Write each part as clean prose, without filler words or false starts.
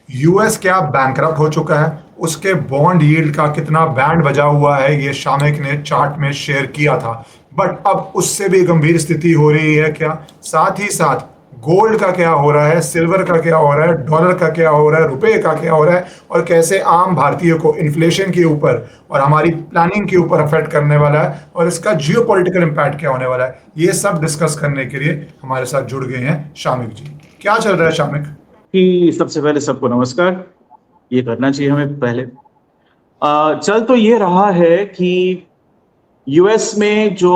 US क्या bankrupt हो चुका है, उसके बॉन्ड यील्ड का कितना बैंड बजा हुआ है, ये शामिक ने चार्ट में शेयर किया था। बट अब उससे भी गंभीर स्थिति हो रही है क्या, साथ ही साथ गोल्ड का क्या हो रहा है, सिल्वर का क्या हो रहा है, डॉलर का क्या हो रहा है, रुपए का क्या हो रहा है, और कैसे आम भारतीय को इन्फ्लेशन के ऊपर और हमारी प्लानिंग के ऊपर अफेक्ट करने वाला है, और इसका जियोपॉलिटिकल इम्पैक्ट क्या होने वाला है, ये सब डिस्कस करने के लिए हमारे साथ जुड़ गए हैं शामिक जी। क्या चल रहा है शामिक? कि सबसे पहले सबको नमस्कार। ये करना चाहिए हमें पहले। चल तो ये रहा है कि यूएस में जो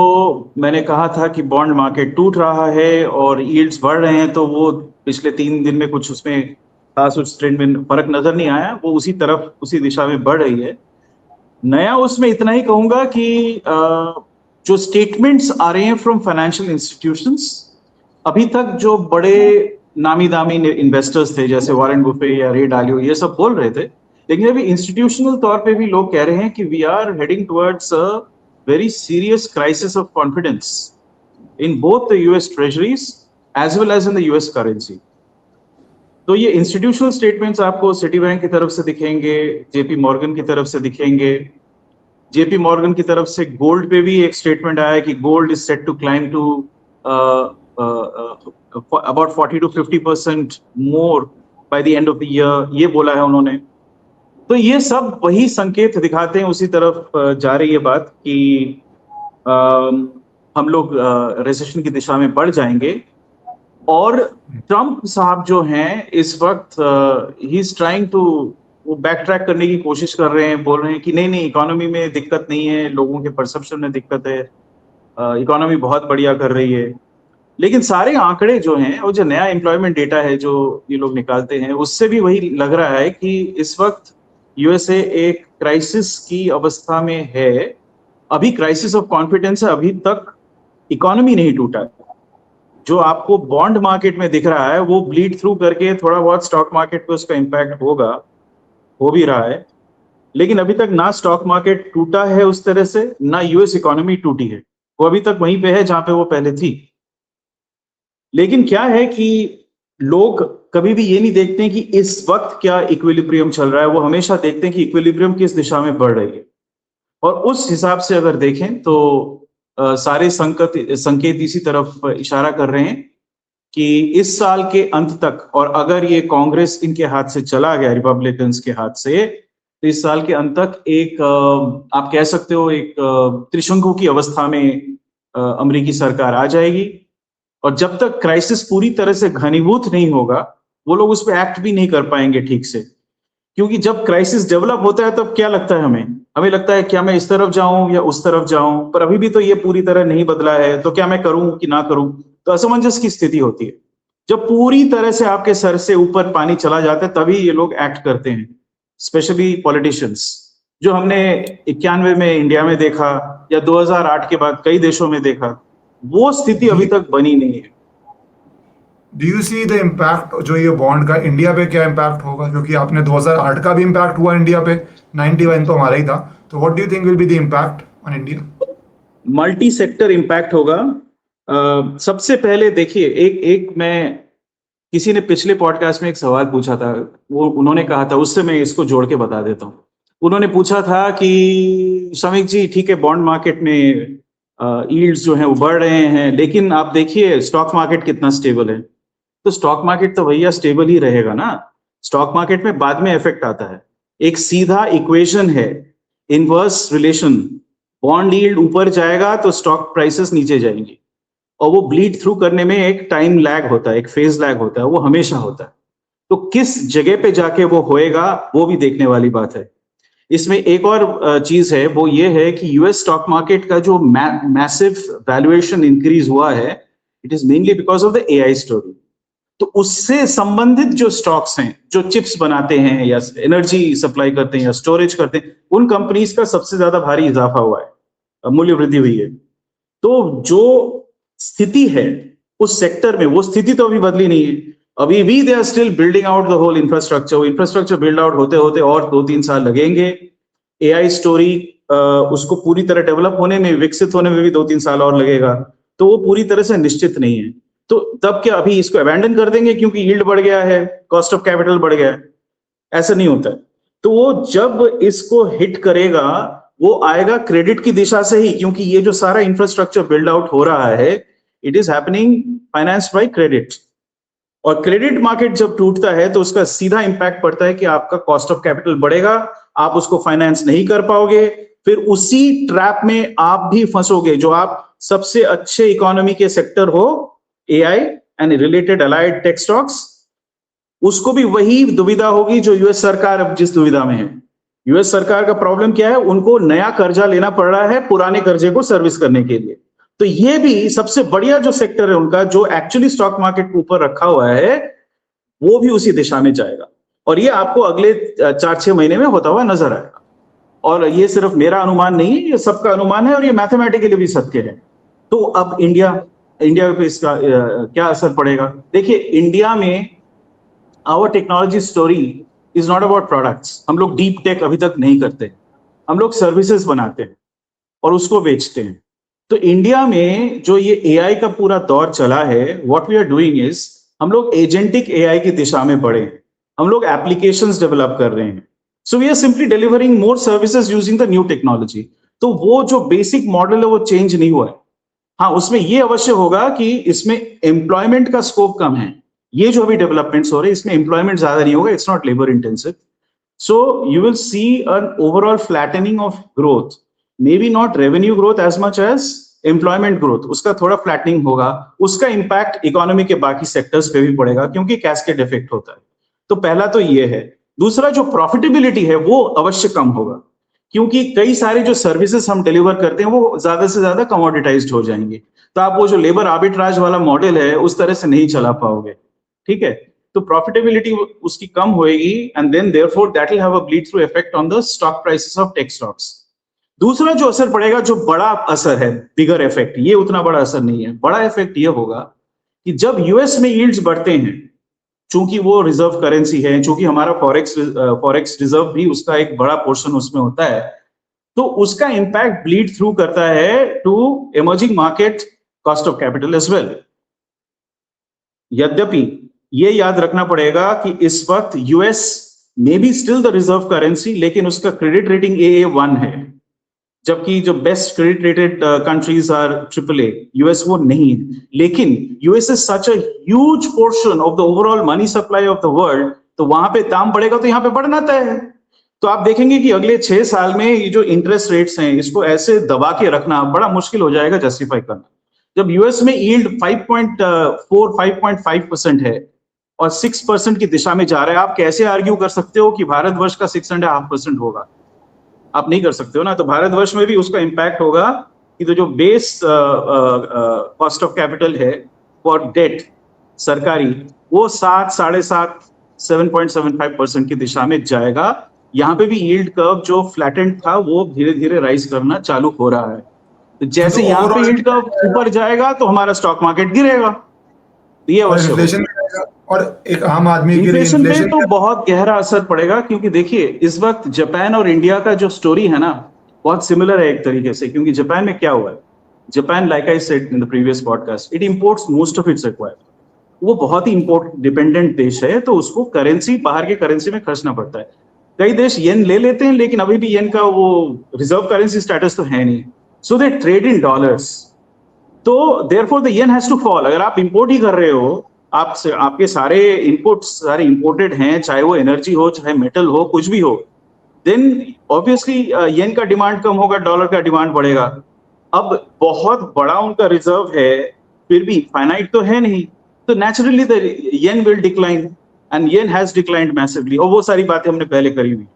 मैंने कहा था कि बॉन्ड मार्केट टूट रहा है और यील्ड्स बढ़ रहे हैं, तो वो पिछले 3 दिन में कुछ उसमें खास उस ट्रेंड में फर्क नजर नहीं आया। वो उसी तरफ उसी दिशा में बढ़ रही है। नया उसमें इतना ही कहूंगा कि जो स्टेटमेंट्स आ रहे हैं फ्रॉम फाइनेंशियल इंस्टीट्यूशंस, अभी तक जो बड़े नामी दामी इन्वेस्टर्स थे जैसे वॉरेन बुफे या रे डालियो, ये सब बोल रहे थे, लेकिन अभी इंस्टीट्यूशनल तौर पे भी लोग कह रहे हैं कि we are heading towards a very serious crisis of confidence in both the US treasuries as well as in the US currency. तो ये इंस्टीट्यूशनल स्टेटमेंट्स आपको सिटी बैंक की तरफ से दिखेंगे, जेपी मॉर्गन की तरफ से दिखेंगे। जेपी मॉर्गन की तरफ से गोल्ड पे भी एक स्टेटमेंट आया कि gold is set to climb to about 40 to 50% more by the end of the year, ये बोला है उन्होंने। तो ये सब वही संकेत दिखाते हैं, उसी तरफ जा रही है बात कि हम लोग रिसेशन की दिशा में बढ़ जाएंगे। और ट्रंप साहब जो हैं इस वक्त ही इज ट्राइंग टू वो बैक ट्रैक करने की कोशिश कर रहे हैं, बोल रहे हैं कि नहीं नहीं, इकोनॉमी में दिक्कत नहीं है, लोगों के परसेप्शन में दिक्कत है, इकोनॉमी बहुत बढ़िया कर रही है। लेकिन सारे आंकड़े जो हैं और जो नया एम्प्लॉयमेंट डेटा है जो ये लोग निकालते हैं, उससे भी वही लग रहा है कि इस वक्त यूएसए एक क्राइसिस की अवस्था में है। अभी क्राइसिस ऑफ कॉन्फिडेंस है, अभी तक इकोनॉमी नहीं टूटा है। जो आपको बॉन्ड मार्केट में दिख रहा है वो ब्लीड थ्रू करके थोड़ा बहुत स्टॉक मार्केट पे उसका इम्पैक्ट होगा, हो भी रहा है। लेकिन अभी तक ना स्टॉक मार्केट टूटा है उस तरह से, ना यूएस इकोनॉमी टूटी है, वो अभी तक वहीं पे है जहां पे वो पहले थी। लेकिन क्या है कि लोग कभी भी ये नहीं देखते हैं कि इस वक्त क्या इक्विलिब्रियम चल रहा है, वो हमेशा देखते हैं कि इक्विलिब्रियम किस दिशा में बढ़ रही है। और उस हिसाब से अगर देखें तो सारे संकेत इसी तरफ इशारा कर रहे हैं कि इस साल के अंत तक, और अगर ये कांग्रेस इनके हाथ से चला गया, रिपब्लिकन्स के हाथ से, तो इस साल के अंत तक एक आप कह सकते हो एक त्रिशंकु की अवस्था में अमेरिकी सरकार आ जाएगी। और जब तक क्राइसिस पूरी तरह से घनीभूत नहीं होगा, वो लोग उस पर एक्ट भी नहीं कर पाएंगे ठीक से। क्योंकि जब क्राइसिस डेवलप होता है तब क्या लगता है हमें हमें लगता है क्या मैं इस तरफ जाऊं या उस तरफ जाऊं, पर अभी भी तो ये पूरी तरह नहीं बदला है, तो क्या मैं करूं कि ना करूं। तो असमंजस की स्थिति होती है। जब पूरी तरह से आपके सर से ऊपर पानी चला जाता है तभी ये लोग एक्ट करते हैं, स्पेशली पॉलिटिशियंस, जो हमने 91 में इंडिया में देखा या 2008 के बाद कई देशों में देखा। वो स्थिति अभी तक बनी नहीं है। Do you see the impact जो ये बॉन्ड का इंडिया पे क्या इम्पैक्ट होगा, क्योंकि आपने 2008 का भी इम्पैक्ट हुआ इंडिया पे, 91 तो हमारा ही था, तो what do you think will be the impact on India? Multi sector impact होगा। सबसे पहले देखिए, एक एक मैं किसी ने पिछले पॉडकास्ट में एक सवाल पूछा था, वो उन्होंने कहा था, उससे मैं इसको जोड़ के बता देता हूँ। उन्होंने पूछा था कि शमिक जी ठीक है, बॉन्ड मार्केट में यील्ड्स जो हैं वो बढ़ रहे हैं, लेकिन आप देखिए स्टॉक मार्केट कितना स्टेबल है। तो स्टॉक मार्केट तो भैया स्टेबल ही रहेगा ना, स्टॉक मार्केट में बाद में इफेक्ट आता है। एक सीधा इक्वेशन है, इनवर्स रिलेशन, बॉन्ड यील्ड ऊपर जाएगा तो स्टॉक प्राइसेस नीचे जाएंगी, और वो ब्लीड थ्रू करने में एक टाइम लैग होता है, एक फेज लैग होता है, वो हमेशा होता है। तो किस जगह पे जाके वो होएगा वो भी देखने वाली बात है। इसमें एक और चीज है, वो ये है कि यूएस स्टॉक मार्केट का जो मैसिव वैल्यूएशन इंक्रीज हुआ है, it is mainly because of the AI story. तो उससे संबंधित जो स्टॉक्स हैं, जो चिप्स बनाते हैं या एनर्जी सप्लाई करते हैं या स्टोरेज करते हैं, उन कंपनीज का सबसे ज्यादा भारी इजाफा हुआ है, मूल्य वृद्धि हुई है। तो जो स्थिति है उस सेक्टर में, वो स्थिति तो अभी बदली नहीं है। अभी भी they are still building out the whole infrastructure. Infrastructure build out होते होते और 2-3 साल लगेंगे। एआई स्टोरी उसको पूरी तरह डेवलप होने में, विकसित होने में भी 2-3 साल और लगेगा। तो वो पूरी तरह से निश्चित नहीं है। तो तब क्या अभी इसको अबैंडन कर देंगे क्योंकि यील्ड बढ़ गया है, कॉस्ट ऑफ कैपिटल बढ़ गया है? ऐसा नहीं होता है। तो वो जब इसको हिट करेगा, वो आएगा क्रेडिट की दिशा से ही, क्योंकि ये जो सारा इंफ्रास्ट्रक्चर बिल्ड आउट हो रहा है, it is happening finance by credit. और क्रेडिट मार्केट जब टूटता है तो उसका सीधा इंपैक्ट पड़ता है कि आपका कॉस्ट ऑफ कैपिटल बढ़ेगा, आप उसको फाइनेंस नहीं कर पाओगे, फिर उसी ट्रैप में आप भी फंसोगे। जो आप सबसे अच्छे इकोनॉमी के सेक्टर हो, AI and related allied tech stocks, उसको भी वही दुविधा होगी जो यूएस सरकार अब जिस दुविधा में है। यूएस सरकार का प्रॉब्लम क्या है, उनको नया कर्जा लेना पड़ रहा है पुराने कर्जे को सर्विस करने के लिए। तो ये भी सबसे बढ़िया जो सेक्टर है उनका, जो एक्चुअली स्टॉक मार्केट के ऊपर रखा हुआ है, वो भी उसी दिशा में जाएगा। और ये आपको अगले 4-6 महीने में होता हुआ नजर आएगा। और ये सिर्फ मेरा अनुमान नहीं है, ये सबका अनुमान है और ये मैथमेटिकली भी सत्य है। तो अब इंडिया पे इसका क्या असर पड़ेगा? देखिए, इंडिया में our technology story is not about products. हम लोग डीप टेक अभी तक नहीं करते, हम लोग सर्विसेज बनाते हैं और उसको बेचते हैं। तो इंडिया में जो ये एआई का पूरा दौर चला है, what we are doing is, हम लोग एजेंटिक एआई की दिशा में बढ़े हैं, हम लोग एप्लीकेशंस डेवलप कर रहे हैं। So we are simply delivering more services using the new technology. तो वो जो बेसिक मॉडल है वो चेंज नहीं हुआ है। हाँ, उसमें ये अवश्य होगा कि इसमें एम्प्लॉयमेंट का स्कोप कम है। ये जो अभी डेवलपमेंट्स हो रहे हैं इसमें एम्प्लॉयमेंट ज्यादा नहीं होगा, it's not labour intensive. So you will see an overall flattening of growth, maybe not revenue growth as much as employment growth, उसका थोड़ा flattening होगा। उसका impact इकोनॉमी के बाकी सेक्टर्स पे भी पड़ेगा क्योंकि कैस्केड इफेक्ट होता है। तो पहला तो ये है। दूसरा, जो प्रॉफिटेबिलिटी है वो अवश्य कम होगा, क्योंकि कई सारे जो सर्विसेज हम डिलीवर करते हैं वो ज्यादा से ज्यादा कमोडिटाइज्ड हो जाएंगे। तो आप वो जो लेबर आर्बिट्राज वाला मॉडल है उस तरह से नहीं चला पाओगे, ठीक है? तो प्रॉफिटेबिलिटी उसकी कम होएगी, and then therefore that will have a bleed through effect on the stock prices of tech stocks. दूसरा जो असर पड़ेगा, जो बड़ा असर है, बिगर इफेक्ट, ये उतना बड़ा असर नहीं है। बड़ा इफेक्ट ये होगा कि जब यूएस में यील्ड्स बढ़ते हैं, चूंकि वो रिजर्व करेंसी है, चूंकि हमारा फॉरेक्स रिजर्व भी उसका एक बड़ा पोर्शन उसमें होता है, तो उसका इंपैक्ट ब्लीड थ्रू करता है to emerging market cost of capital as well. यद्यपि ये याद रखना पड़ेगा कि इस वक्त US may be still the reserve currency, लेकिन उसका क्रेडिट रेटिंग AA1 है, जबकि जो best credit rated countries are AAA, US वो नहीं है। लेकिन US is such a huge portion of the overall money supply of the world, तो वहां पे दाम बढ़ेगा तो यहाँ पे बढ़ना तय है। तो आप देखेंगे कि अगले 6 साल में ये जो इंटरेस्ट रेट्स हैं, इसको ऐसे दबा के रखना बड़ा मुश्किल हो जाएगा जस्टिफाई करना। जब यूएस में यील्ड 5.4-5.5% है और 6% की दिशा में जा रहा है, आप कैसे आर्ग्यू कर सकते हो कि भारतवर्ष का 6.5% होगा? आप नहीं कर सकते हो ना। तो भारतवर्ष में भी उसका इंपैक्ट होगा कि तो जो बेस कॉस्ट ऑफ कैपिटल है फॉर डेट सरकारी, वो 7-7.5 7.75% की दिशा में जाएगा। यहाँ पे भी यील्ड कर्व जो फ्लैटेंड था वो धीरे धीरे राइज करना चालू हो रहा है। तो जैसे यहाँ पे यील्ड कर्व ऊपर जाएगा तो हमारा स्टॉक मार्केट गिरेगा। ये अवश्य होगा। और एक आम आदमी के लिए इन्फ्लेशन पे तो बहुत गहरा असर पड़ेगा, क्योंकि देखिए इस वक्त जापान और इंडिया का जो स्टोरी है ना, बहुत सिमिलर है एक तरीके से। क्योंकि जापान में क्या हुआ है, Japan, like I said in the previous podcast, it imports most of its required. वो बहुत ही इंपोर्ट डिपेंडेंट देश है, तो उसको करेंसी, बाहर के करेंसी में खर्चना पड़ता है। कई देश येन ले लेते हैं, लेकिन अभी भी येन का वो रिजर्व करेंसी स्टेटस तो है नहीं, so they trade in dollars. तो therefore the yen has to fall. अगर आप इंपोर्ट ही कर रहे हो, आपके सारे इनपुट्स सारे इंपोर्टेड हैं, चाहे वो एनर्जी हो, चाहे मेटल हो, कुछ भी हो, देन ऑब्वियसली येन का डिमांड कम होगा, डॉलर का डिमांड बढ़ेगा। अब बहुत बड़ा उनका रिजर्व है, फिर भी फाइनाइट तो है नहीं, तो naturally the yen will decline, and yen has declined massively. और वो सारी बातें हमने पहले करी हुई।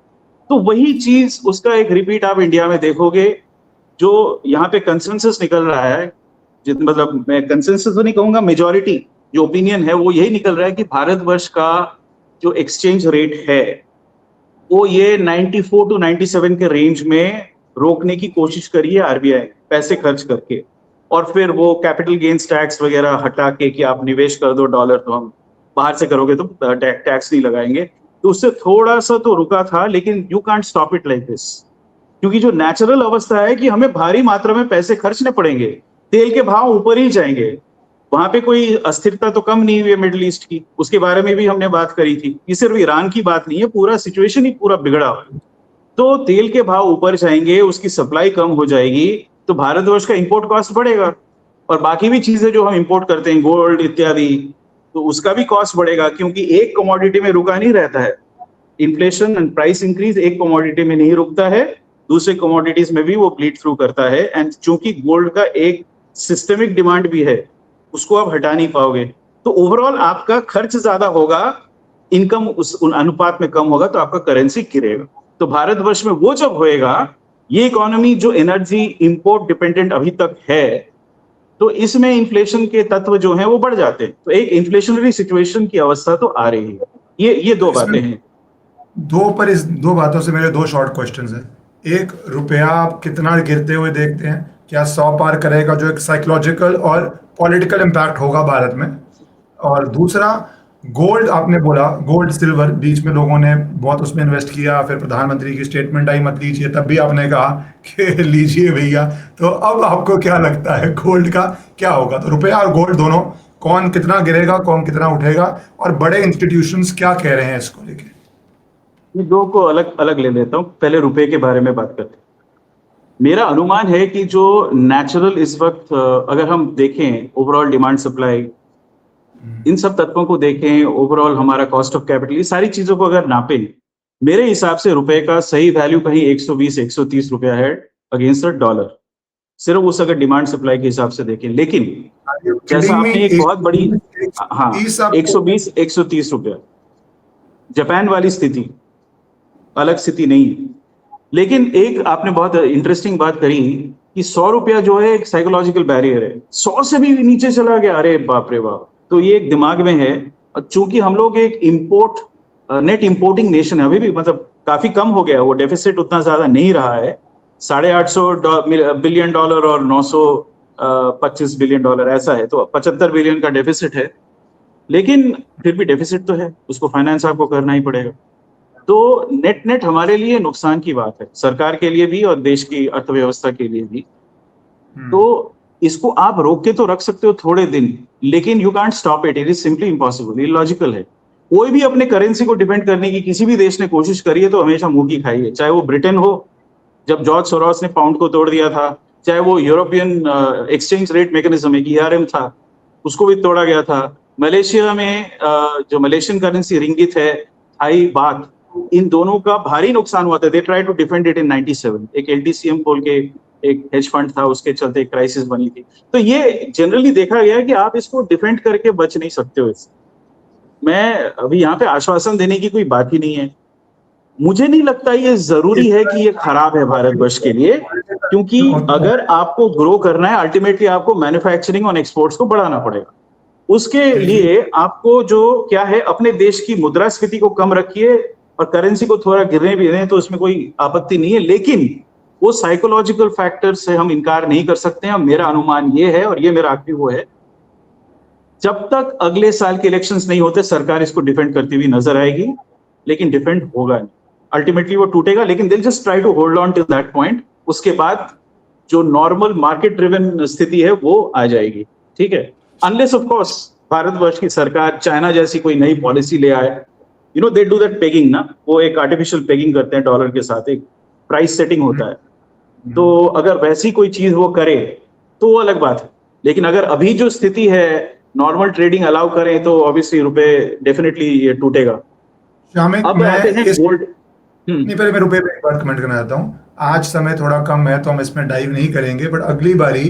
तो वही चीज, उसका एक रिपीट आप इंडिया में देखोगे। जो यहाँ पे कंसेंसस निकल रहा है, मतलब मैं कंसेंसस तो नहीं कहूंगा, मेजॉरिटी जो ओपिनियन है वो यही निकल रहा है कि भारतवर्ष का जो एक्सचेंज रेट है वो ये 94 to 97 के रेंज में रोकने की कोशिश करी है आरबीआई, पैसे खर्च करके। और फिर वो कैपिटल गेन्स टैक्स वगैरह हटा के कि आप निवेश कर दो डॉलर, तो हम बाहर से करोगे तो टैक्स नहीं लगाएंगे। तो उससे थोड़ा सा तो रुका था, लेकिन you can't stop it like this, क्योंकि जो नेचुरल अवस्था है कि हमें भारी मात्रा में पैसे खर्चने पड़ेंगे, तेल के भाव ऊपर ही जाएंगे। वहां पे कोई अस्थिरता तो कम नहीं हुई है मिडिल ईस्ट की, उसके बारे में भी हमने बात करी थी। ये सिर्फ ईरान की बात नहीं है, पूरा सिचुएशन ही पूरा बिगड़ा हुआ है। तो तेल के भाव ऊपर जाएंगे, उसकी सप्लाई कम हो जाएगी, तो भारतवर्ष का इंपोर्ट कॉस्ट बढ़ेगा, और बाकी भी चीजें जो हम इंपोर्ट करते हैं, गोल्ड इत्यादि, तो उसका भी कॉस्ट बढ़ेगा, क्योंकि एक कमोडिटी में रुका नहीं रहता है। इन्फ्लेशन एंड प्राइस इंक्रीज एक कमोडिटी में नहीं रुकता है, दूसरे कमोडिटीज में भी वो ब्लीड थ्रू करता है। एंड चूंकि गोल्ड का एक सिस्टमिक डिमांड भी है, उसको आप हटा नहीं पाओगे, तो ओवरऑल आपका खर्च ज्यादा होगा, इनकम उस अनुपात में कम होगा, तो आपका करेंसी गिरेगा। तो भारतवर्ष में वो जब होएगा, ये इकोनॉमी जो एनर्जी इंपोर्ट डिपेंडेंट अभी तक है, तो इसमें इन्फ्लेशन के तत्व जो हैं वो बढ़ जाते हैं, तो एक इन्फ्लेशनरी सिचुएशन की अवस्था तो आ रही है। ये दो बातें हैं। इस दो बातों से मेरे दो शॉर्ट क्वेश्चंस हैं। एक, रुपया आप कितना गिरते हुए देखते हैं, क्या 100 पार करेगा, जो एक साइकोलॉजिकल और पॉलिटिकल इम्पैक्ट होगा भारत में? और दूसरा, गोल्ड आपने बोला, गोल्ड सिल्वर बीच में लोगों ने बहुत उसमें इन्वेस्ट किया, फिर प्रधानमंत्री की स्टेटमेंट आई मत लीजिए, तब भी आपने कहा कि लीजिए भैया। तो अब आपको क्या लगता है गोल्ड का क्या होगा? तो रुपया और गोल्ड दोनों, कौन कितना गिरेगा, कौन कितना उठेगा, और बड़े इंस्टीट्यूशंस क्या कह रहे हैं इसको लेके? ये दो को अलग अलग ले लेता हूँ। पहले रुपए के बारे में बात करते हैं। मेरा अनुमान है कि जो नेचुरल इस वक्त अगर हम देखें ओवरऑल डिमांड सप्लाई, इन सब तत्वों को देखें, ओवरऑल हमारा कॉस्ट ऑफ कैपिटल, ये सारी चीजों को अगर नापें, मेरे हिसाब से रुपए का सही वैल्यू कहीं 120-130 रुपया है अगेंस्ट डॉलर, सिर्फ उस अगर डिमांड सप्लाई के हिसाब से देखें। लेकिन जैसा आपने एक बहुत बड़ी, हाँ, 120-130 रुपया, जापान वाली स्थिति, अलग स्थिति नहीं है। लेकिन एक आपने बहुत इंटरेस्टिंग बात करी कि 100 रुपया जो है एक साइकोलॉजिकल बैरियर है, 100 से भी नीचे चला गया, अरे बाप रे बाप। तो ये एक दिमाग में है, चूंकि हम लोग एक इंपोर्ट नेट इंपोर्टिंग नेशन है, अभी भी मतलब काफी कम हो गया, वो डेफिसिट उतना ज्यादा नहीं रहा है, $850 बिलियन और 925 बिलियन डॉलर ऐसा है, तो 75 बिलियन का डेफिसिट है। लेकिन फिर भी डेफिसिट तो है, उसको फाइनेंस आपको करना ही पड़ेगा। तो नेट नेट हमारे लिए नुकसान की बात है, सरकार के लिए भी और देश की अर्थव्यवस्था के लिए भी। तो इसको आप रोक के तो रख सकते हो थोड़े दिन, लेकिन you can't stop it, it is simply impossible, illogical है। कोई भी अपने करेंसी को डिपेंड करने की किसी भी देश ने कोशिश करी है तो हमेशा मुंह की खाई है, चाहे वो ब्रिटेन हो, जब जॉर्ज सोरोस ने पाउंड को तोड़ दिया था, चाहे वो यूरोपियन एक्सचेंज रेट मैकेनिज्म एक ERM था, उसको भी तोड़ा गया था। मलेशिया में जो मलेशियन करेंसी रिंगित है, थाई बात, इन दोनों का भारी नुकसान हुआ था। They try to defend it in 97, एक LTCM बोल के एक हेज फंड था, उसके चलते एक क्राइसिस बनी थी। तो ये जनरली देखा गया है कि आप इसको डिफेंड करके बच नहीं सकते हो इससे। मैं अभी यहाँ पे आश्वासन देने की कोई बात ही नहीं है। मुझे नहीं लगता ये जरूरी है कि ये खराब है भारतवर्ष के लिए, क्योंकि अगर आपको ग्रो करना है, अल्टीमेटली आपको मैन्युफैक्चरिंग और एक्सपोर्ट्स को बढ़ाना पड़ेगा। उसके लिए आपको जो क्या है, अपने देश की मुद्रास्फीति को कम रखिए और करेंसी को थोड़ा गिरने भी दें, तो उसमें कोई आपत्ति नहीं है। लेकिन वो साइकोलॉजिकल फैक्टर से हम इनकार नहीं कर सकते हैं। मेरा अनुमान ये है, और ये मेरा आखिरी वो है, जब तक अगले साल के इलेक्शंस नहीं होते, सरकार इसको डिफेंड करती हुई नजर आएगी, लेकिन डिफेंड होगा नहीं, अल्टीमेटली वो टूटेगा। लेकिन they'll just try to hold on to that point. उसके बाद जो नॉर्मल मार्केट ड्रिवन स्थिति है वो आ जाएगी, ठीक है, अनलेस ऑफ कोर्स भारतवर्ष की सरकार चाइना जैसी कोई नई पॉलिसी ले आए। You know they do that pegging ना, वो एक आर्टिफिशियल पेगिंग करते हैं डॉलर के साथ, एक प्राइस सेटिंग होता है। तो अगर वैसी कोई चीज वो करे तो वो अलग बात है। लेकिन अगर अभी जो स्थिति है, नॉर्मल ट्रेडिंग अलाउ करें, तो ऑब्वियसली रुपए डेफिनेटली ये टूटेगा। अब आते हैं गोल्ड। नहीं, पहले मैं रुपए पे एक बार कमेंट करना चाहता हूँ। आज समय थोड़ा कम है तो हम इसमें डाइव नहीं करेंगे, बट अगली बारी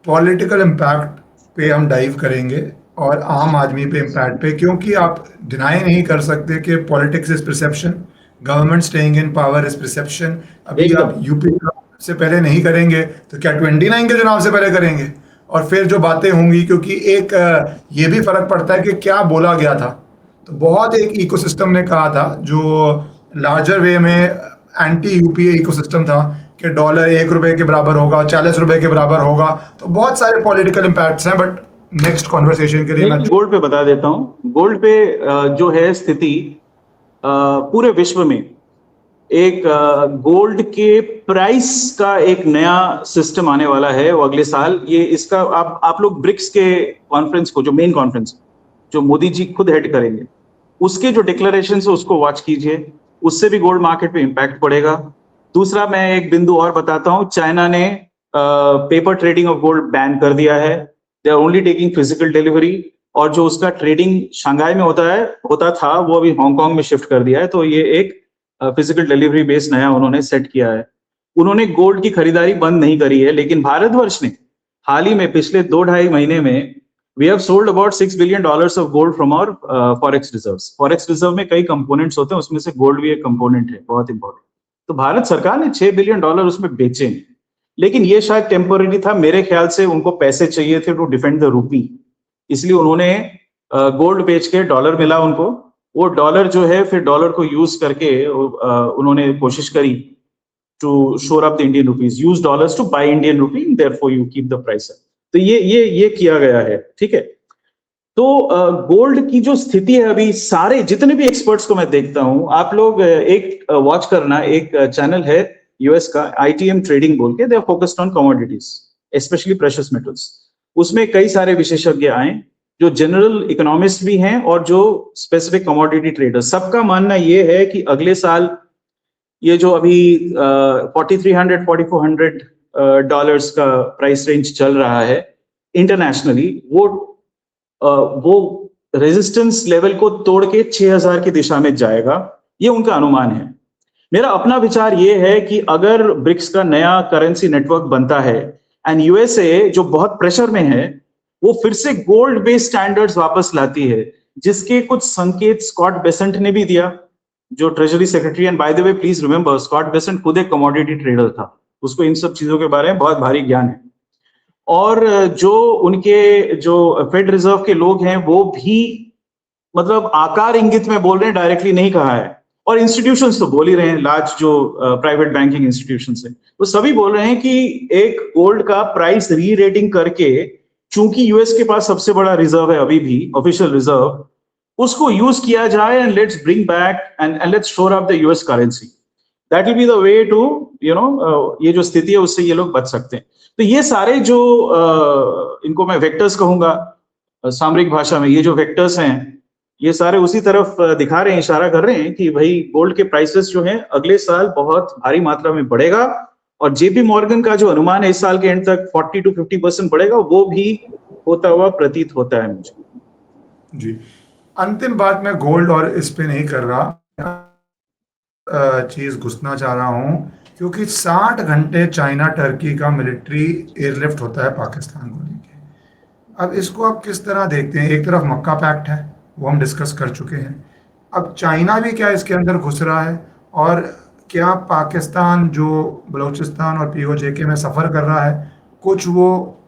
पॉलिटिकल इम्पैक्ट पे हम डाइव करेंगे और आम आदमी पे इम्पैक्ट पे, क्योंकि आप डिनाई नहीं कर सकते कि politics is perception, government staying in power is perception. अभी आप यूपी से पहले नहीं करेंगे तो क्या 29 के चुनाव से पहले करेंगे? और फिर जो बातें होंगी, क्योंकि एक ये भी फर्क पड़ता है कि क्या बोला गया था। तो बहुत एक इकोसिस्टम ने कहा था जो लार्जर वे में एंटी यूपीए इकोसिस्टम था कि डॉलर 1 रुपए के बराबर होगा, 40 रुपए के बराबर होगा। तो बहुत सारे पॉलिटिकल इम्पैक्ट्स हैं, बट नेक्स्ट कॉन्वर्सेशन के लिए मैं गोल्ड पे बता देता हूँ। गोल्ड पे जो है स्थिति पूरे विश्व में एक गोल्ड के प्राइस का एक नया सिस्टम आने वाला है वो अगले साल। ये इसका आप लोग ब्रिक्स के कॉन्फ्रेंस को, जो मेन कॉन्फ्रेंस जो मोदी जी खुद हेड करेंगे, उसके जो डिक्लेरेशन है उसको वॉच कीजिए, उससे भी गोल्ड मार्केट पे इंपैक्ट पड़ेगा। दूसरा मैं एक बिंदु और बताता हूं, चाइना ने paper trading of gold ban कर दिया है। They are only taking physical delivery, और जो उसका ट्रेडिंग शंघाई में होता था वो अभी हांगकांग में शिफ्ट कर दिया है। तो ये एक फिजिकल डिलीवरी बेस नया उन्होंने सेट किया है। उन्होंने गोल्ड की खरीदारी बंद नहीं करी है, लेकिन भारतवर्ष ने हाल ही में पिछले 2-2.5 महीने में we have sold about $6 billion of gold from our forex reserves. Forex reserve में कई कंपोनेंट्स होते हैं, उसमें से गोल्ड भी एक कंपोनेंट है, बहुत इंपॉर्टेंट। तो भारत सरकार ने $6 बिलियन उसमें बेचे हैं, लेकिन ये शायद टेम्पररी था। मेरे ख्याल से उनको पैसे चाहिए थे टू डिफेंड द रूपी, इसलिए उन्होंने गोल्ड बेच के डॉलर मिला उनको। वो डॉलर जो है फिर डॉलर को यूज करके उन्होंने कोशिश करी to shore up the Indian rupees, use dollars to buy Indian rupee, therefore you keep the price. तो ये किया गया है, ठीक है। तो गोल्ड की जो स्थिति है अभी, सारे जितने भी एक्सपर्ट्स को मैं देखता हूं, आप लोग एक वॉच करना, एक चैनल है यूएस का ITM ट्रेडिंग बोल के, they are focused on commodities specially precious metals. उसमें कई सारे विशेषज्ञ आए जो जनरल इकोनॉमिस्ट भी हैं और जो स्पेसिफिक कमोडिटी ट्रेडर्स। सबका मानना ये है कि अगले साल ये जो अभी 4300-4400 डॉलर्स का प्राइस रेंज चल रहा है इंटरनेशनली, वो रेजिस्टेंस लेवल को तोड़ के 6000 की दिशा में जाएगा, ये उनका अनुमान है। मेरा अपना विचार ये है कि अगर ब्रिक्स का नया करेंसी नेटवर्क बनता है एंड यूएसए जो बहुत प्रेशर में है वो फिर से गोल्ड बेस्ड स्टैंडर्ड्स वापस लाती है, जिसके कुछ संकेत स्कॉट बेसेंट ने भी दिया, जो treasury secretary. And by the way please remember, Scott Bessent खुद एक कमोडिटी ट्रेडर था, उसको इन सब चीजों के बारे में बहुत भारी ज्ञान है। और जो उनके जो फेड रिजर्व के लोग हैं वो भी मतलब आकार इंगित में बोल रहे हैं, डायरेक्टली नहीं कहा है। और इंस्टीट्यूशंस तो बोल ही रहे हैं, लार्ज जो प्राइवेट बैंकिंग इंस्टीट्यूशंस है वो सभी बोल रहे हैं कि एक गोल्ड का प्राइस री रेटिंग करके, चूंकि यूएस के पास सबसे बड़ा रिजर्व है अभी भी, ऑफिशियल रिजर्व, उसको यूज किया जाए and let's bring back and let's shore up the US currency. That will be the way to ये जो स्थिति है उससे ये लोग बच सकते हैं। तो ये सारे जो इनको मैं वेक्टर्स कहूंगा सामरिक भाषा में, ये जो वेक्टर्स हैं ये सारे उसी तरफ दिखा रहे हैं, इशारा कर रहे हैं कि भाई गोल्ड के प्राइसेस जो हैं अगले साल बहुत भारी मात्रा में बढ़ेगा। और जेपी मॉर्गन का जो अनुमान है इस साल के एंड तक 40-50% बढ़ेगा, वो भी होता हुआ प्रतीत होता है मुझे। जी, अंतिम बात मैं गोल्ड और इस पे नहीं कर रहा, चीज घुसना चाह रहा हूं, क्योंकि 60 घंटे चाइना टर्की का मिलिट्री एयरलिफ्ट होता है पाकिस्तान को लेके। अब इसको आप किस तरह देखते हैं? एक तरफ मक्का पैक्ट है, वो हम डिस्कस कर चुके हैं, अब चाइना भी क्या इसके अंदर घुस रहा है? और क्या पाकिस्तान जो बलूचिस्तान और POJK में सफ़र कर रहा है, कुछ वो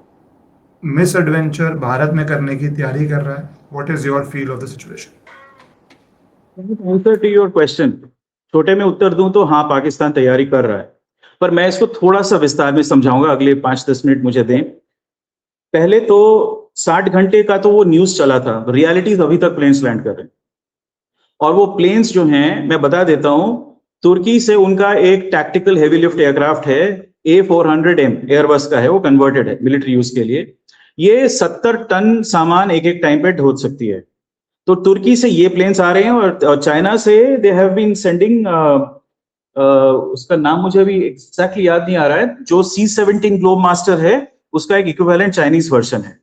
मिस एडवेंचर भारत में करने की तैयारी कर रहा है? What is your feel of the situation? Answer to your question, छोटे में उत्तर दूं तो हाँ, पाकिस्तान तैयारी कर रहा है, पर मैं इसको थोड़ा सा विस्तार में समझाऊंगा, अगले 5-10 मिनट मुझे दें। पहले तो 60 घंटे का तो वो न्यूज चला था, रियलिटीज अभी तक प्लेन्स लैंड कर रहे हैं। और वो प्लेन्स जो हैं मैं बता देता हूं, तुर्की से उनका एक टैक्टिकल हेवी लिफ्ट एयरक्राफ्ट है, A400M एयरबस का है, वो कन्वर्टेड है मिलिट्री यूज के लिए। ये 70 टन सामान एक एक टाइम पे ढोल सकती है। तो तुर्की से ये प्लेन्स आ रहे हैं, और चाइना से दे हैव बीन सेंडिंग, उसका नाम मुझे अभी एग्जैक्टली याद नहीं आ रहा है, जो C-17 ग्लोब मास्टर है उसका एक इक्विवेलेंट चाइनीज वर्जन है,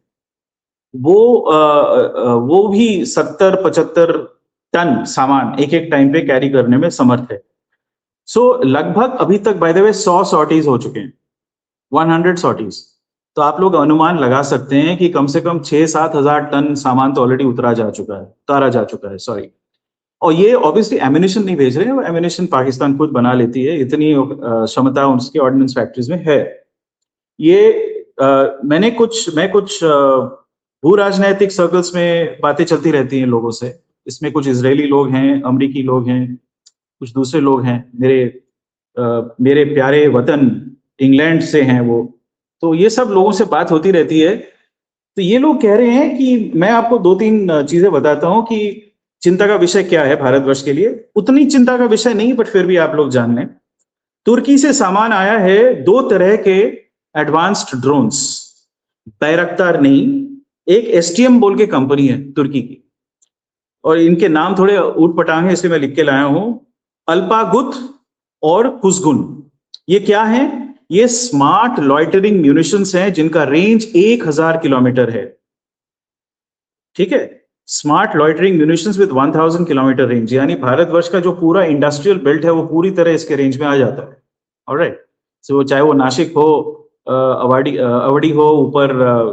वो भी 70-75 टन सामान एक एक टाइम पे कैरी करने में समर्थ है। सो लगभग अभी तक बाय द वे 100 सॉर्टीज हो चुके हैं, 100 सॉर्टीज। तो आप लोग अनुमान लगा सकते हैं कि कम से कम 6-7 हजार टन सामान तो ऑलरेडी उतारा जा चुका है, सॉरी। और ये ऑब्वियसली एमिनेशन नहीं भेज रहे हैं, वो एमिनेशन पाकिस्तान खुद बना लेती है, इतनी क्षमता उसके ऑर्डिनेंस फैक्ट्रीज में है। ये मैं कुछ भू राजनैतिक सर्कल्स में बातें चलती रहती हैं लोगों से, इसमें कुछ इजरायली लोग हैं, अमरीकी लोग हैं, कुछ दूसरे लोग हैं, मेरे प्यारे वतन इंग्लैंड से हैं वो। तो ये सब लोगों से बात होती रहती है। तो ये लोग कह रहे हैं कि मैं आपको 2-3 चीजें बताता हूं कि चिंता का विषय क्या है भारतवर्ष के लिए? उतनी चिंता का विषय नहीं, बट फिर भी आप लोग जान लें। तुर्की से सामान आया है 2 तरह के एडवांस्ड ड्रोन्स, बैरक्तार नहीं, एक एसटीएम बोल के कंपनी है तुर्की की, और इनके नाम थोड़े ऊटपटांग है इसलिए मैं लिख के लाया हूं, अल्पागुत और कुजगुन। ये क्या है? ये स्मार्ट लॉइटरिंग म्यूनिशंस हैं जिनका रेंज 1000 किलोमीटर है। ठीक है, smart loitering munitions with 1000 kilometre range, यानी भारतवर्ष का जो पूरा इंडस्ट्रियल बेल्ट है वो पूरी तरह इसके रेंज में आ जाता है। ऑलराइट, सो चाहे वो नासिक हो, अवड़ी हो, ऊपर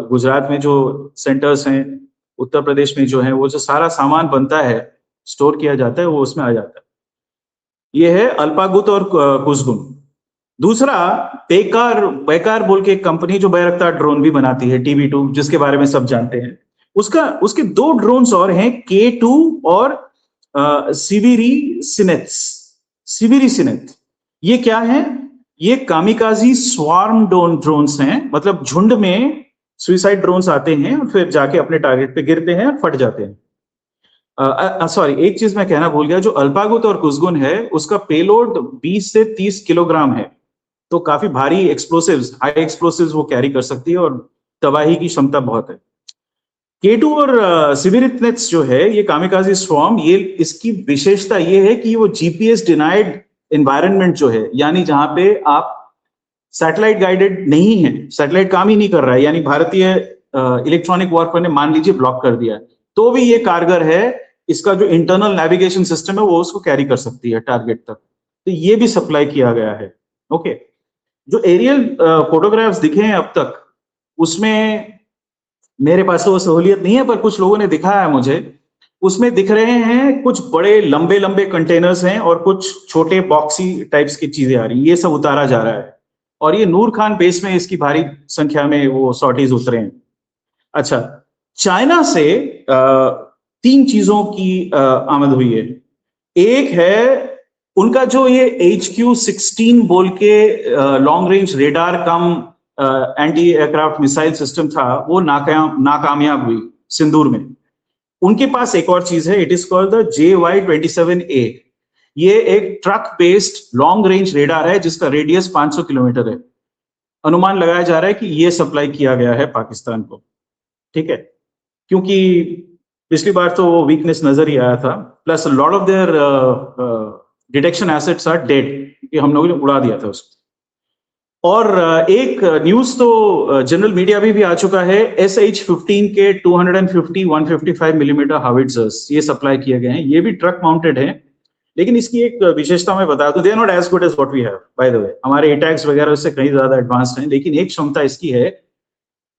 गुजरात में जो सेंटर्स हैं, उत्तर प्रदेश में जो है, वो जो सारा सामान बनता है, स्टोर किया जाता है, वो उसमें आ जाता है। ये है अल्पागुत और कुजगुन। दूसरा बेकार बोल के एक कंपनी जो बैरक्तार ड्रोन भी बनाती है, TB2, जिसके बारे में सब जानते हैं। उसके 2 ड्रोन्स और हैं, K2 और सिविरी सिनेथ। ये क्या है? ये कामिकाजी स्वार्म ड्रोन्स हैं, मतलब झुंड में सुइसाइड ड्रोन्स आते हैं और फिर जाके अपने टारगेट पे गिरते हैं और फट जाते हैं। सॉरी, एक चीज मैं कहना भूल गया, जो अल्पागुत और कुजगुन है उसका पेलोड 20 से 30 किलोग्राम है, तो काफी भारी एक्सप्लोसिव्स, हाई एक्सप्लोसिव्स वो कैरी कर सकती है और तबाही की क्षमता बहुत है। K2 और सिविरिथनेट्स जो है, ये कामिकाजी स्वॉर्म, ये इसकी विशेषता ये है कि वो जीपीएस डिनाइड एनवायरनमेंट जो है, यानी जहां पे आप सैटेलाइट गाइडेड नहीं है, सैटेलाइट काम ही नहीं कर रहा है, यानी भारतीय इलेक्ट्रॉनिक वॉरफेयर ने मान लीजिए ब्लॉक कर दिया है, तो भी ये कारगर है। इसका जो इंटरनल नेविगेशन सिस्टम है वो उसको कैरी कर सकती है टारगेट तक, तो ये भी सप्लाई किया गया है। ओके, जो एरियल फोटोग्राफ्स दिखे हैं अब तक, उसमें मेरे पास तो वो सहूलियत नहीं है, पर कुछ लोगों ने दिखाया है मुझे, उसमें दिख रहे हैं कुछ बड़े लंबे लंबे कंटेनर्स हैं और कुछ छोटे बॉक्सी टाइप्स की चीजें आ रही हैं, ये सब उतारा जा रहा है, और ये नूर खान बेस में इसकी भारी संख्या में वो सॉर्टीज उतरे हैं। अच्छा, चाइना से 3 चीजों की आमद हुई है। एक है उनका जो ये HQ-16 बोल के लॉन्ग रेंज रेडार कम एंटी एयरक्राफ्ट मिसाइल सिस्टम था, वो नाकामयाब हुई सिंदूर में। उनके पास एक और चीज है, it is called the JY-27A। ये एक truck based long range radar है जिसका रेडियस 500 किलोमीटर है। अनुमान लगाया जा रहा है कि ये सप्लाई किया गया है पाकिस्तान को। ठीक है, क्योंकि पिछली बार तो वो वीकनेस नजर ही आया था, plus lot of their detection assets are dead, ये हम लोगों ने उड़ा दिया था उसको। और एक न्यूज तो जनरल मीडिया में भी आ चुका है, SH-15 के 250-155 मिलीमीटर हाविट्जर्स ये सप्लाई किए गए हैं। ये भी ट्रक माउंटेड हैं, लेकिन इसकी एक विशेषता मैं बता दूं, they are not as good as what we have, by the way. हमारे अटैक्स वगैरह उससे कहीं ज्यादा एडवांस्ड हैं, लेकिन एक क्षमता इसकी है,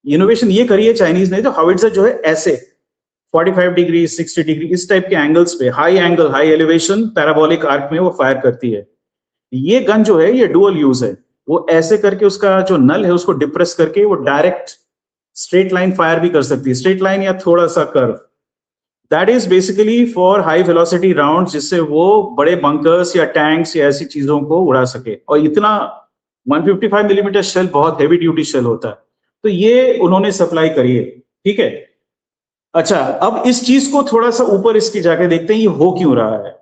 इनोवेशन ये करी है चाइनीज ने, जो हाविट्जर जो है ऐसे 45 डिग्री 60 डिग्री इस टाइप के एंगल्स पे, high angle high elevation parabolic arc में वो फायर करती है। ये गन जो है ये डुअल यूज है, वो ऐसे करके उसका जो नल है उसको डिप्रेस करके वो डायरेक्ट स्ट्रेट लाइन फायर भी कर सकती है, स्ट्रेट लाइन या थोड़ा सा curve. That is basically for high velocity round, जिससे वो बड़े बंकर्स या टैंक्स या ऐसी चीजों को उड़ा सके। और इतना 155 मिलीमीटर शेल बहुत हेवी ड्यूटी शेल होता है, तो ये उन्होंने सप्लाई करी है। ठीक है, अच्छा, अब इस चीज को थोड़ा सा ऊपर इसकी जाके देखते हैं, ये हो क्यों रहा है।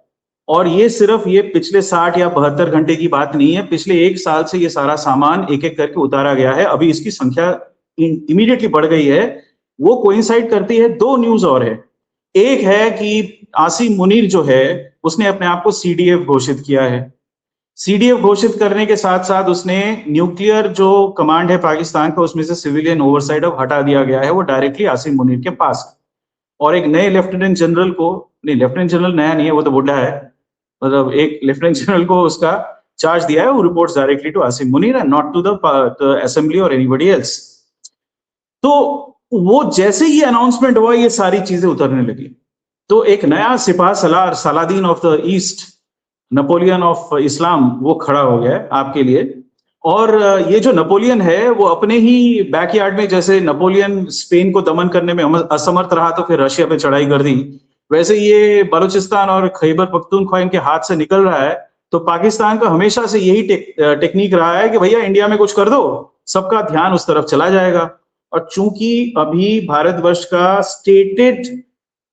और ये सिर्फ ये पिछले 60 या 72 घंटे की बात नहीं है, पिछले 1 साल से ये सारा सामान एक एक करके उतारा गया है। अभी इसकी संख्या इमीडिएटली बढ़ गई है। वो कोइंसाइड करती है 2 न्यूज और है। एक है कि आसिम मुनीर जो है उसने अपने आप को CDF घोषित किया है। CDF घोषित करने के साथ साथ उसने न्यूक्लियर जो कमांड है पाकिस्तान का, उसमें से सिविलियन ओवरसाइट अब हटा दिया गया है, वो डायरेक्टली आसिम मुनीर के पास। और एक नए लेफ्टिनेंट जनरल को, नहीं लेफ्टिनेंट जनरल नया नहीं है, वो तो बुढ़ा है, मतलब एक लेफ्टिनेंट जनरल को उसका चार्ज दिया है, वो reports directly to Asim Munir and not to the assembly और एनीबॉडी एल्स। तो वो जैसे ही अनाउंसमेंट हुआ ये सारी चीजें उतरने लगी। तो एक नया सिपाह सलार, Saladin of the East, Napoleon of इस्लाम, वो खड़ा हो गया है आपके लिए। और ये जो नेपोलियन है वो अपने ही बैकयार्ड में, जैसे नेपोलियन स्पेन को दमन करने में असमर्थ रहा तो फिर रशिया पे चढ़ाई कर दी, वैसे ये बलूचिस्तान और खैबर पख्तूनख्वा इनके हाथ से निकल रहा है। तो पाकिस्तान का हमेशा से यही टेक्निक रहा है कि भैया इंडिया में कुछ कर दो, सबका ध्यान उस तरफ चला जाएगा। और चूंकि अभी भारतवर्ष का स्टेटेड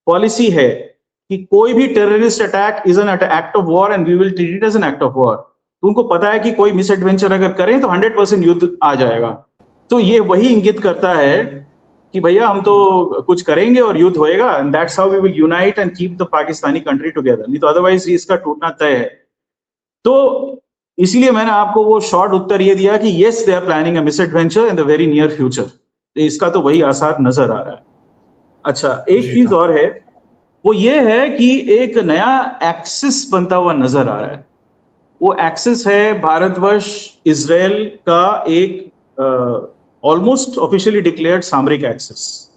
पॉलिसी है कि कोई भी terrorist attack is an act of war and we will treat it as an act of war. तो उनको पता है कि कोई मिस एडवेंचर अगर करें तो 100% युद्ध आ जाएगा। तो ये वही इंगित करता है कि भैया हम तो कुछ करेंगे और युद्ध होएगा, and that's how we will unite and keep the Pakistani country together, नहीं तो अदरवाइज इसका टूटना तय है। तो इसलिए मैंने आपको वो शॉर्ट उत्तर ये दिया कि yes they are planning a misadventure in the very near future. इसका तो वही आसार नजर आ रहा है। अच्छा, एक चीज और है, वो ये है कि एक नया एक्सिस बनता हुआ नजर आ रहा है। वो एक्सिस है भारतवर्ष इजराइल का एक ऑलमोस्ट ऑफिशियली डिक्लेयर्ड सामरिक axis.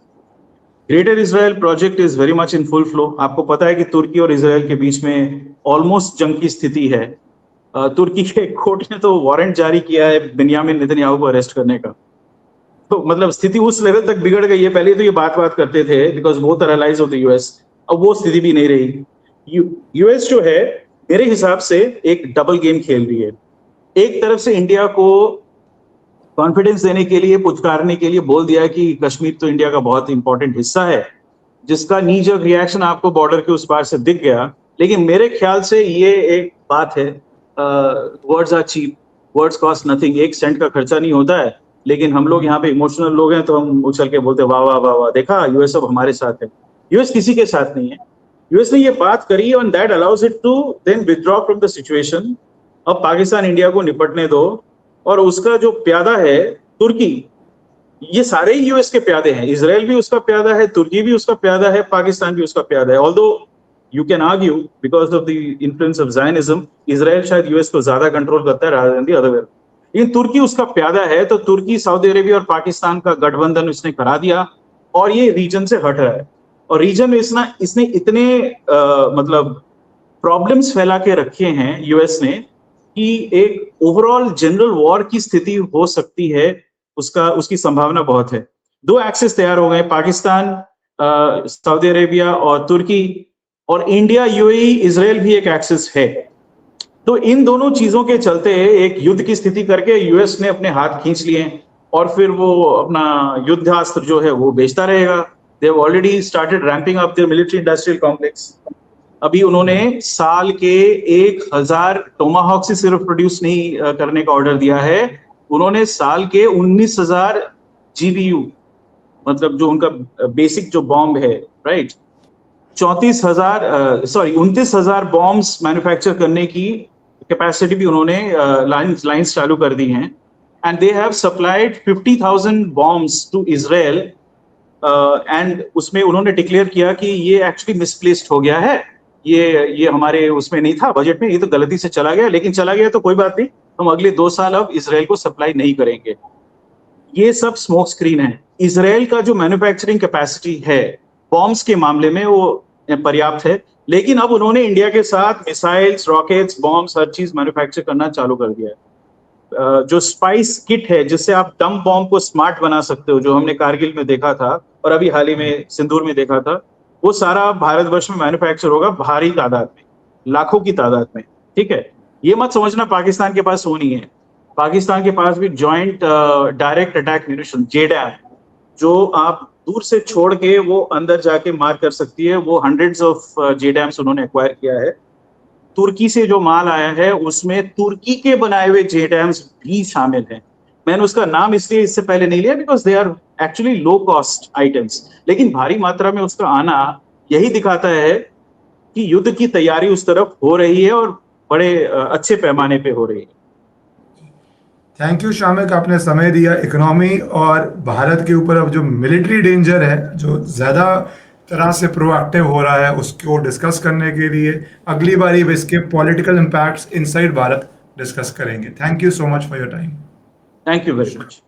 Greater Israel project is very much in full flow. आपको पता है कि तुर्की और इजराइल के बीच में ऑलमोस्ट जंग की स्थिति है। तुर्की के कोर्ट ने तो वारंट जारी किया है बेंयामिन नेतन्याहू को अरेस्ट करने का। तो मतलब स्थिति उस लेवल तक बिगड़ गई है। पहले तो ये बात करते थे because both are allies of the US, अब वो स्थिति भी नहीं रही। यूएस जो है मेरे हिसाब से एक डबल गेम खेल रही है। एक तरफ से इंडिया को कॉन्फिडेंस देने के लिए, पुचकारने के लिए बोल दिया कि कश्मीर तो इंडिया का बहुत इंपॉर्टेंट हिस्सा है, जिसका नी जर्क रिएक्शन आपको बॉर्डर के उस पार से दिख गया। लेकिन मेरे ख्याल से ये एक बात है, words are cheap, words cost nothing, 1 cent का खर्चा नहीं होता है। लेकिन हम लोग यहाँ पे इमोशनल लोग हैं तो हम उछल के बोलते वाह वाह वाह वाह, देखा यूएस अब हमारे साथ है। यूएस किसी के साथ नहीं है। यूएस ने ये बात करी और that allows it to then withdraw from the situation. अब पाकिस्तान इंडिया को निपटने दो, और उसका जो प्यादा है तुर्की, ये सारे ही यूएस के प्यादे हैं। इजराइल भी उसका प्यादा है, तुर्की भी उसका प्यादा है, पाकिस्तान भी उसका प्यादा है। Although you can argue because of the influence of Zionism Israel शायद यूएस को ज्यादा कंट्रोल करता है rather than the other way. लेकिन तुर्की उसका प्यादा है, तो तुर्की सऊदी अरेबिया और पाकिस्तान का गठबंधन उसने करा दिया और ये रीजन से हट रहा है। और रीजन में इसने इतने मतलब प्रॉब्लम्स फैला के रखे हैं यूएस ने कि एक ओवरऑल जनरल वॉर की स्थिति हो सकती है, उसकी संभावना बहुत है। 2 एक्सिस तैयार हो गए, पाकिस्तान, सऊदी अरेबिया और तुर्की, और इंडिया, यूएई, इजराइल भी एक एक्सिस है। तो इन दोनों चीजों के चलते एक युद्ध की स्थिति करके यूएस ने अपने हाथ खींच लिए, और फिर वो अपना युद्धास्त्र जो है वो बेचता रहेगा। They have already started ramping up their military industrial complex. अभी उन्होंने साल के 1000 टोमाहॉक से सिर्फ प्रोड्यूस नहीं करने का ऑर्डर दिया है, उन्होंने साल के 19,000 GBU, मतलब जो उनका बेसिक जो बॉम्ब है, राइट, 29,000 बॉम्ब्स मैन्युफैक्चर करने की कैपेसिटी भी उन्होंने लाइंस चालू कर दी हैं। And they have supplied 50,000 bombs to Israel, and उसमें उन्होंने डिक्लेयर किया कि ये एक्चुअली मिसप्लेस्ड हो गया है, ये हमारे उसमें नहीं था बजट में, ये तो गलती से चला गया। लेकिन चला गया तो कोई बात नहीं, हम अगले 2 साल अब इजराइल को सप्लाई नहीं करेंगे। ये सब स्मोक स्क्रीन है। इजराइल का जो मैन्युफैक्चरिंग कैपेसिटी है बॉम्ब्स के मामले में वो पर्याप्त है, लेकिन अब उन्होंने इंडिया के साथ मिसाइल्स, रॉकेट्स, बॉम्ब्स, हर चीज मैन्युफैक्चर करना चालू कर दिया है। जो स्पाइस किट है जिससे आप डम बॉम्ब को स्मार्ट बना सकते हो, जो हमने कारगिल में देखा था और अभी हाल ही में सिंदूर में देखा था, वो सारा भारतवर्ष में मैन्युफैक्चर होगा, भारी तादाद में, लाखों की तादाद में। ठीक है, ये मत समझना पाकिस्तान के पास वो नहीं है। पाकिस्तान के पास भी joint direct attack munition, JDAM, जो आप दूर से छोड़ के वो अंदर जाके मार कर सकती है, वो हंड्रेड्स ऑफ JDAMs उन्होंने एक्वायर किया है। तुर्की से जो माल आया है उसमें तुर्की के बनाए हुए JDAMs भी शामिल हैं। मैंने उसका नाम इसलिए इससे पहले नहीं लिया because they are actually low cost items, लेकिन भारी मात्रा में उसका आना यही दिखाता है कि युद्ध की तैयारी उस तरफ हो रही है और बड़े अच्छे पैमाने पे हो रही है। थैंक यू शामिक, आपने समय दिया। इकोनॉमी और भारत के ऊपर अब जो मिलिट्री डेंजर है, जो ज़्यादा तरह से प्रोएक्टिव हो रहा है, उसको डिस्कस करने के लिए अगली बारी इसके political impacts inside Bharat discuss करेंगे। Thank you so much for your time. Thank you very much.